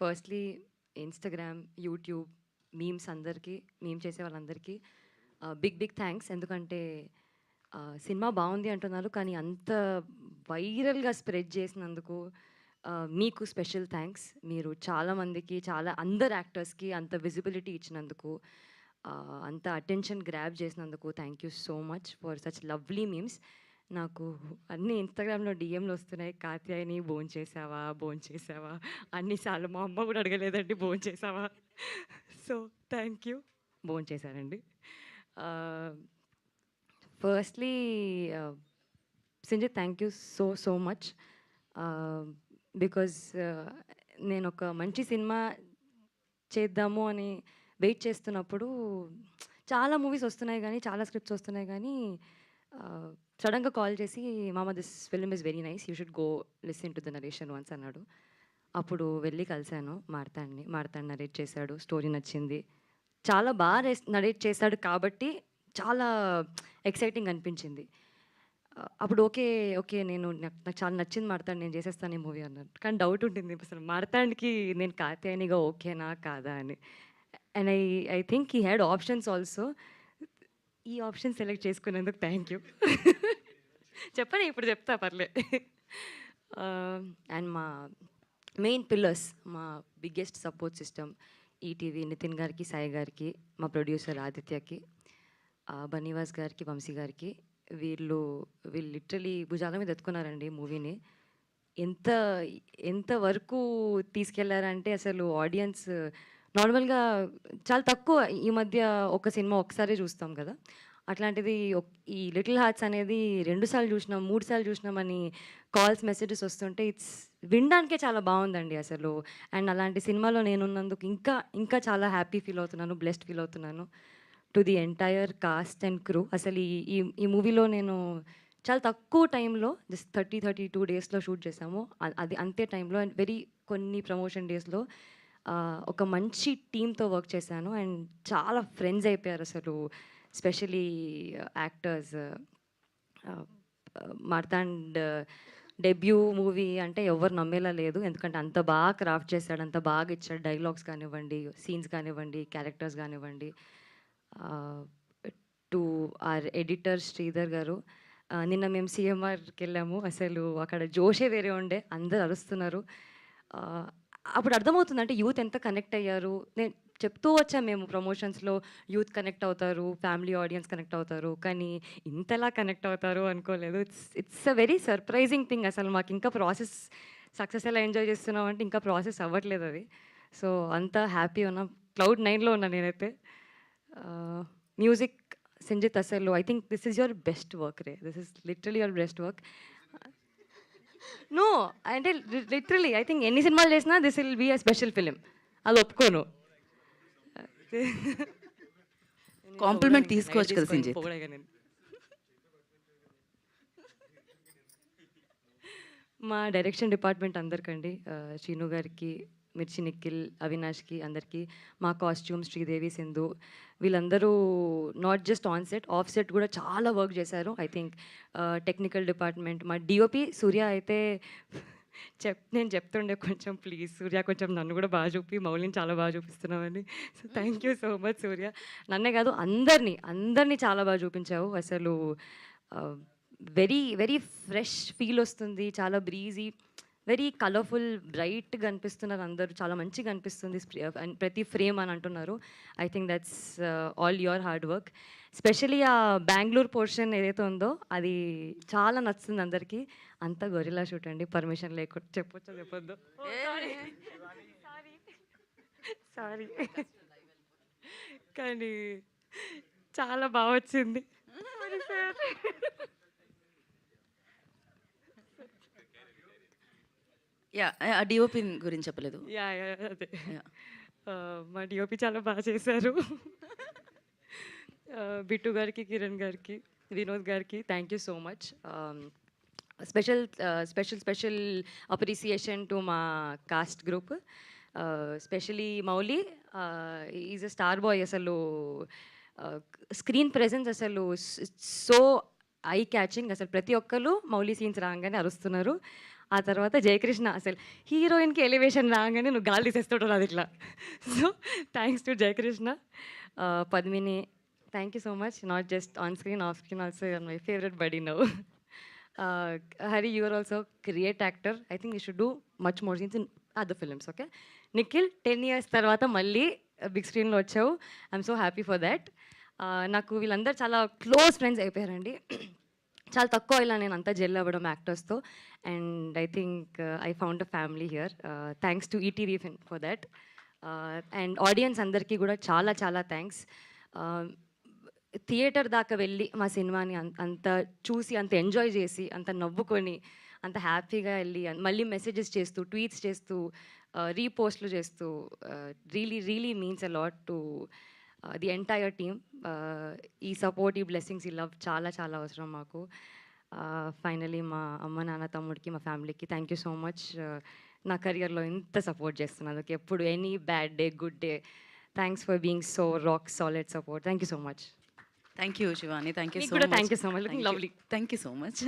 Firstly Instagram, YouTube, meme చేసే వాళ్ళందరికీ big thanks. ఎందుకంటే సినిమా బావుంది అంటున్నారు. కానీ అంత వైరల్‌గా స్ప్రెడ్ చేసినందుకు మీకు స్పెషల్ థాంక్స్. మీరు చాలా మందికి, అందరు యాక్టర్స్‌కి అంత విజిబిలిటీ ఇచ్చినందుకు, అంత అటెన్షన్ గ్రాబ్ చేసినందుకు thank you so much for such lovely memes. నాకు అన్నీ ఇన్‌స్టాగ్రామ్‌లో డీఎంలు వస్తున్నాయి. కాత్యాయని భోంచేసావా? భోంచేసావా? అన్ని సార్లు మా అమ్మ కూడా అడగలేదండి భోంచేసావా? So thank you. భోంచేశానండి. ఫస్ట్‌లీ Sinjith thank you so much. Because నేనొక మంచి సినిమా చేద్దాము అని వెయిట్ చేస్తున్నప్పుడు చాలా మూవీస్ వస్తున్నాయి గానీ, చాలా స్క్రిప్ట్స్ వస్తున్నాయి గానీ, సడన్‌గా కాల్ చేసి, "మామ this film is very nice. You should go listen to the narration once" అన్నాడు. అప్పుడు వెళ్ళి కలిసాను మార్తాండ్‌ని. మార్తాండ్ నరేట్ చేశాడు. స్టోరీ నచ్చింది. చాలా నరేట్ చేశాడు కాబట్టి చాలా ఎక్సైటింగ్ అనిపించింది. అప్పుడు ఓకే. నాకు చాలా నచ్చింది మార్తాండ్. నేను చేసేస్తాను ఈ మూవీ అన్నాడు. కానీ డౌట్ ఉంటుంది అసలు మార్తాండ్‌కి నేను కాత్యాయనిగా ఓకేనా? కాదా? అని. And I think he had options also. ఈ ఆప్షన్ సెలెక్ట్ చేసుకున్నందుకు థ్యాంక్ యూ. చెప్పని ఇప్పుడు చెప్తా పర్లే. అండ్ మా మెయిన్ పిల్లర్స్, మా biggest support system ETV Nitin గారికి, సాయి గారికి, మా ప్రొడ్యూసర్ ఆదిత్యకి, బనీవాస్ గారికి, వంశీ గారికి. వీళ్ళు లిటరలీ భుజాల మీద ఎత్తుకున్నారండి మూవీని. ఎంత ఎంత వరకు తీసుకెళ్లారంటే అసలు ఆడియన్స్ నార్మల్‌గా చాలా తక్కువ ఈ మధ్య ఒక సినిమా ఒక్కసారే చూస్తాం కదా! అట్లాంటిది ఈ 'లిటిల్ హార్ట్స్' అనేది 2 సార్లు చూసినాం, 3 సార్లు చూసినామని కాల్స్, మెసేజెస్ వస్తుంటే వినడానికే చాలా బావుందండి అసలు. అండ్ అలాంటి సినిమాలో నేనున్నందుకు ఇంకా చాలా హ్యాపీ ఫీల్ అవుతున్నాను. బ్లెస్డ్ ఫీల్ అవుతున్నాను. To the entire cost and crew. అసలు ఈ ఈ ఈ మూవీలో నేను చాలా తక్కువ టైంలో జస్ట్ 32 డేస్‌లో షూట్ చేసాము. అది అంతే టైంలో అండ్ కొన్ని ప్రమోషన్ డేస్‌లో ఒక మంచి టీమ్‌తో వర్క్ చేశాను. అండ్ చాలా ఫ్రెండ్స్ అయిపోయారు అసలు. Specially actors. Marthand debut movie అంటే ఎవ్వరు నమ్మేలా లేదు. ఎందుకంటే అంత బాగా క్రాఫ్ట్ చేశాడు. అంత బాగా ఇచ్చాడు. డైలాగ్స్ కానివ్వండి, సీన్స్ కానివ్వండి, క్యారెక్టర్స్ కానివ్వండి. టు ఆర్ ఎడిటర్ శ్రీధర్ గారు. నిన్న మేము సీఎంఆర్‌కెళ్ళాము. అసలు అక్కడ జోషే వేరే ఉండే. అందరూ అరుస్తున్నారు. ఆహ్, అప్పుడు అర్థమవుతుంది అంటే యూత్ ఎంత కనెక్ట్ అయ్యారు. నేను చెప్తూ వచ్చాము మేము ప్రమోషన్స్‌లో యూత్ కనెక్ట్ అవుతారు, ఫ్యామిలీ ఆడియన్స్ కనెక్ట్ అవుతారు. కానీ ఇంతలా కనెక్ట్ అవుతారు అనుకోలేదు. It's a very surprising thing. అసలు మాకింకా ప్రాసెస్ సక్సెస్ ఎలా ఎంజాయ్ చేస్తున్నాం అంటే ఇంకా ప్రాసెస్ అవ్వట్లేదు అది. సో అంత హ్యాపీ ఉన్నాం. క్లౌడ్ 9లో ఉన్నా నేనైతే. మ్యూజిక్ సంజిత్ అసలు I think this is your best work రే. This is literally your best work. No అంటే లిటరలీ ఐ థింక్ ఎన్ని సినిమాలు చేసినా this will be a special film. అది ఒప్పుకోను. కాంప్లిమెంట్ తీసుకోవచ్చు కదా సింజిత్. పొగడగా నేను. మా డైరెక్షన్ డిపార్ట్మెంట్ అందరికండి, శ్రీను గారికి, మిర్చి నిఖిల్, అవినాష్కి, అందరికీ, మా కాస్ట్యూమ్ శ్రీదేవి, సింధు, వీళ్ళందరూ not just on set, of set కూడా చాలా వర్క్ చేశారు. ఐ థింక్ టెక్నికల్ డిపార్ట్మెంట్, మా డిఓపి సూర్య అయితే నేను చెప్తుండే కొంచెం ప్లీజ్ సూర్య కొంచెం నన్ను కూడా బాగా చూపి, మౌలిని చాలా బాగా చూపిస్తున్నామని. So thank you so much Surya. నన్నే కాదు అందరినీ చాలా బాగా చూపించావు. అసలు వెరీ ఫ్రెష్ ఫీల్ వస్తుంది. చాలా బ్రీజీ, వెరీ కలర్ఫుల్, బ్రైట్గా అనిపిస్తున్నారు అందరూ. చాలా మంచిగా అనిపిస్తుంది ప్రతి ఫ్రేమ్ అని అంటున్నారు. I think that's all your hard work. Especially ఆ బెంగళూరు పోర్షన్ ఏదైతే ఉందో అది చాలా నచ్చుతుంది అందరికీ. అంతా గొరిల్లా షూట్ అండి, పర్మిషన్ లేకుండా. చెప్పొచ్చో చెప్పొద్దు? సారీ. కానీ చాలా బాగా వచ్చింది. యాహ్! డీఓపీ గురించి చెప్పలేదు. అదే. యాహ్! మా డిఓపి చాలా బాగా చేశారు. బిట్టు గారికి, కిరణ్ గారికి, వినోద్ గారికి thank you so much. Special appreciation to మా cast group. Specially Mouli is a star boy. అసలు స్క్రీన్ ప్రెజెన్స్ అసలు సో ఐ క్యాచింగ్. అసలు ప్రతి ఒక్కరు మౌలి సీన్స్ రాగానే అరుస్తున్నారు. ఆ తర్వాత జయకృష్ణ అసలు హీరోయిన్కి ఎలివేషన్ రాగానే నువ్వు గాలి తీసేస్తుంటావు అది ఇట్లా. So thanks to Jayakrishna. Padmini, thank you so much. Not just on screen, off screen also you are my favourite buddy now. Hari, you are also great actor. I think you should do much more scenes in other films, okay? Nikhil, 10 years తర్వాత మళ్ళీ big స్క్రీన్లో వచ్చావు. I'm so happy for that. నాకు వీళ్ళందరూ చాలా close friends అయిపోయారండి. చాలా తక్కువ ఇలా నేను అంతా జెల్ అవ్వడం యాక్టర్స్తో. And I think I found a family here. Thanks to ETV for that. And audience అందరికీ కూడా చాలా చాలా థ్యాంక్స్. థియేటర్ దాకా వెళ్ళి మా సినిమాని అంత చూసి, అంత ఎంజాయ్ చేసి, అంత నవ్వుకొని, అంత హ్యాపీగా వెళ్ళి మళ్ళీ మెసేజెస్ చేస్తూ, ట్వీట్స్ చేస్తూ, రీపోస్ట్లు చేస్తూ, really means a lot to the entire team. ఈ సపోర్ట్, ఈ బ్లెస్సింగ్స్, ఈ లవ్ చాలా చాలా అవసరం మాకు. ఫైనలీ మా అమ్మ, నాన్న, తమ్ముడికి, మా ఫ్యామిలీకి థ్యాంక్ యూ సో మచ్. నా కెరియర్లో ఇంత సపోర్ట్ చేస్తున్నందుకు. ఎప్పుడు any bad day, good day, thanks for being so rock solid support. Thank you so much. Thank you Shivani, thank you మీకు సో కూడా much. Thank you so much. Looking lovely. Thank you so much.